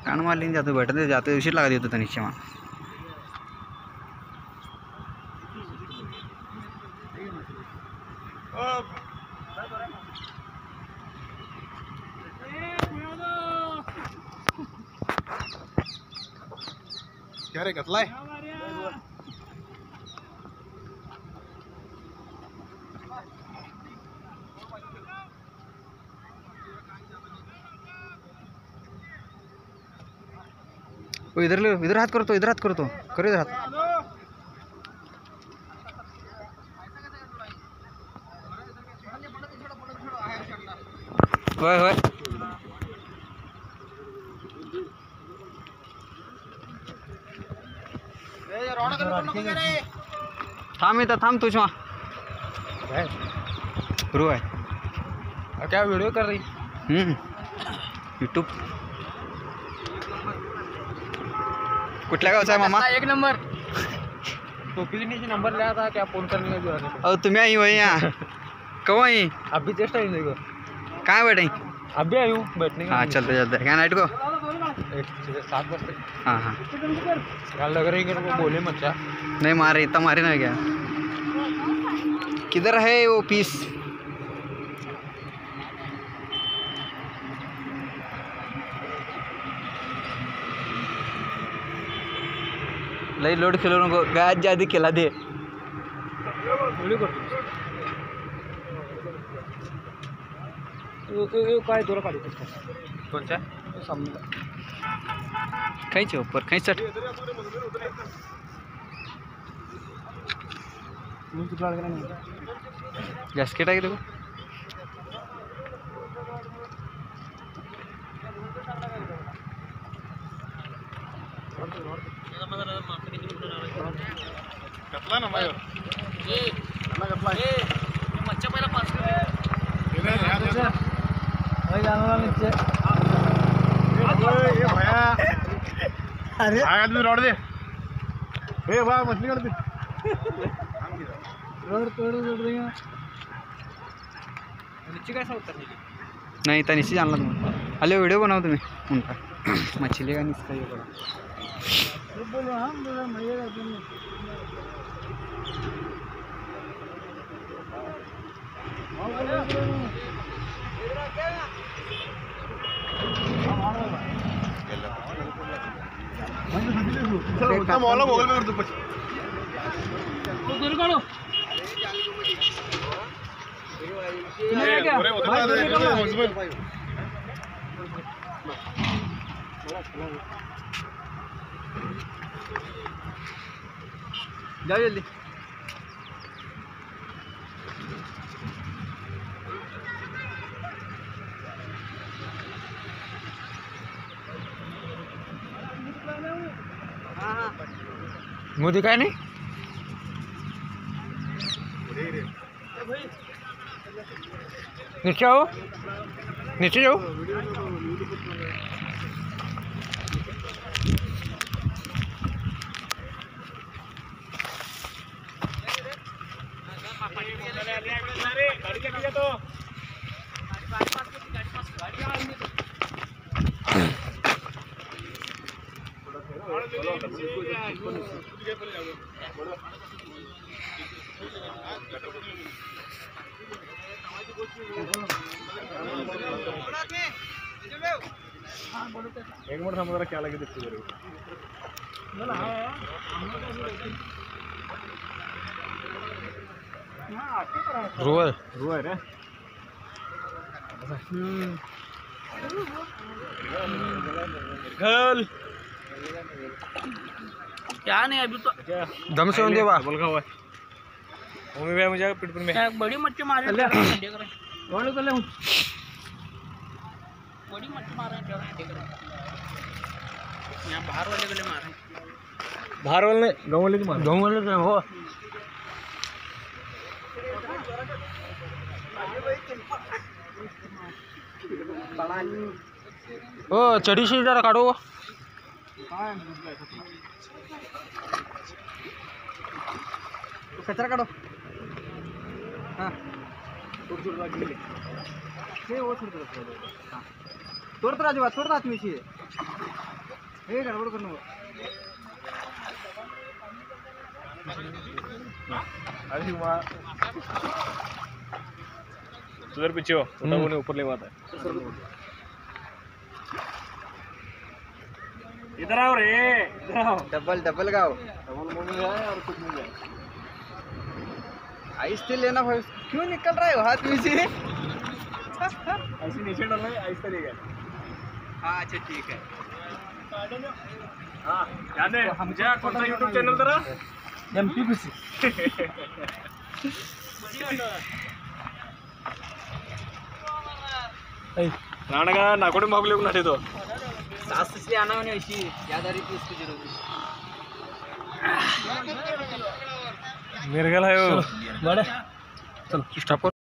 कान मारली जाते बैठते जाते उशीर लगा देतो नीचे वहाँ क्या रे कतलाय वो इधर हाथ करो तो करो इधर हाथ होय होय थांब इथं थांब तुझ्या रू आहे क्या वीडियो कर रही यूट्यूब कुठल्या गावचा आहे मामा एक नंबर टोपी के नीचे नंबर लिया था क्या फोन करने का जो है अहो तुम्ही आई वही यहाँ कब आई अभी जस्ट आई देखो कहाँ बैठे अभी आई हूँ बैठने का हाँ चलते क्या नाइट को 7 बजे हाँ हाँ क्या लग रही है वो बोले मत जा नहीं मारे इतना मारे ना क्या किधर है वो पीस लई लोड खेळू नको गायच्या आधी केला दे काय दोरा काढू कोणच्या खायचे ऊपर खाई चट गॅसकेट आहे देखो कतला ना मायो कतला मच्छा पहिला पास ये भैया अरे आगे रोड दे ए वाह मछली काट दे रोड तोड़ रही है नीचे कैसा उतरने नहीं था नीचे जानला तुम्हें अले वीडियो बनाओ तुम्हें उनका मछली का नीचे ये बड़ा बोलो हम बोला मजेगा तुम मोबाइल मोबाइल में कर दो तो दूर करो जाओ जल्दी मुझे काय नहीं नीचे आओ नीचे जाओ एक मिनट थांबा जरा क्या लगे देखते जरा रुआ रे घल क्या नहीं अभी तो दम से होने बा बोल खाओ मम्मी भाई मुझे पिटपुर में बड़ी मच्छी मारे ले बड़ी मच्छी मारे यहाँ बाहर वाले गले मारे बाहर वाले गाँव वाले की मार गाँव वाले से हो ओ चढ़ी से जरा काटो कचरा काढो हाँ तोड़ तो राजू तोड़ तो आदमी हे गडबड करू नको. अरे वाह उधर पीछे हो छोटा मुंह ऊपर ले आता है इधर आओ रे इधर आओ डबल डबल गाव डबल मुंह में है और कुछ नहीं है आइस से लेना भाई. क्यों निकल रहा है हाथ में से? ऐसे नीचे डालना है ऐसे तरीके हाँ अच्छा ठीक है. हाँ याद है मुझे कौन सा यूट्यूब चैनल तेरा MPBC. नाणगा नाकोडे मागले ना तो सास से आना होने ऐसी याद आ रही थी उसकी जरूरत. मेरे ख्याल है वो चलो स्टॉप.